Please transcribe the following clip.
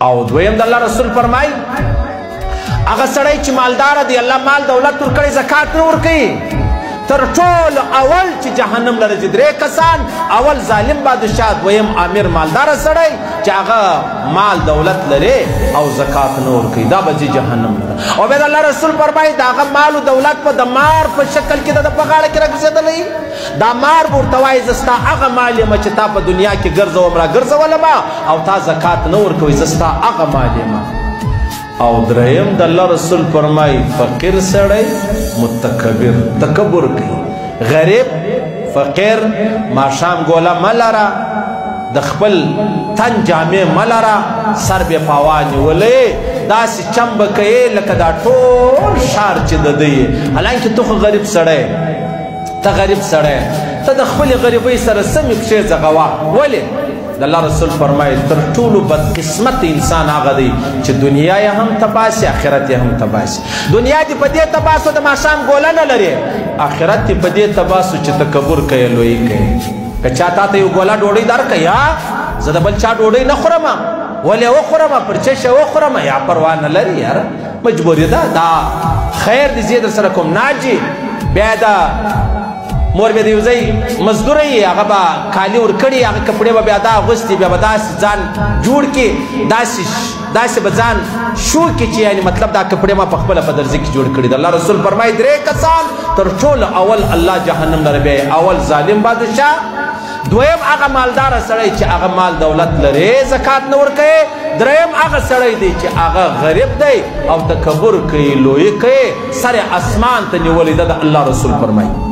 او دویم د الله رسول فرمای هغه سړی چې مالدار دی الله مال دولت ورکړي زکات نه ورکوي تر ټول اول چې جهنم لره چې درې کسان اول ظالم بادشاه دویم امیر مالدار سړی چې هغه مال دولت لري او زکات نه ورکوي دا به جهنم لره او بیا د الله رسول فرمایي د هغه مال او دولت په د مار په شکل کې د په غاړه کې راګرځېدلی دا مار به ورته وایي زه ستا هغه مال یم چې تا په دنیا کې ګرځوم راګرځولم او تا زکات نه ورکوي زه ستا هغه مال یم او دریم د الله رسول فرمای فقیر سړی متکبر تکبر کوي غریب فقیر ماښام ګوله مه لره د خپل تن جامې مه لره سر بې پاوا نیولی داسې چم به کوې لکه دا ټول ښار چې د ده یې حالانکې ته خو غریب سړی ته غریب سړی ته د خپلې غریبۍ سره سمې پښې ځغوه ولې د الله رسول فرمایي تر ټولو بدقسمت انسان هغه دی چې دنیا یې هم تباسي آخرت یې هم تباسي دنیا دې په دې تباسو د ماښام ګوله نه لري آخرت دې په دې تباسو چې تکبر کوي لویي کوي که چا تا ته یو ګوله ډوډۍ درکوي زه د بل چا ډوډۍ نه خورم ولې وخورم پر چشه وخورم یا پروا نه لري یاره مجبوري ده دا خیر دې زه در سره کوم ناجي بیا دا مور بیا د یو ځای مزدوره یې هغه به کالي ورکړي هغه کپړې به بیا دا اغوستي بیا به داسې ځان جوړ کړي داسې به ځان شو کړي چې یعنې مطلب دا کپړې ما په خپله په درځي کې جوړ کړي د الله رسول فرمایي درې کسان تر ټولو اول الله جهنم لره بیا اول ظالم بادشاه دویم هغه مالداره سړی چې هغه مال دولت لري زکات نه ورکوي دریم هغه سړی دی چې هغه غریب دی او تکبر کوي لویي کوي سر اسمان ته نیولی ده د الله رسول فرمایي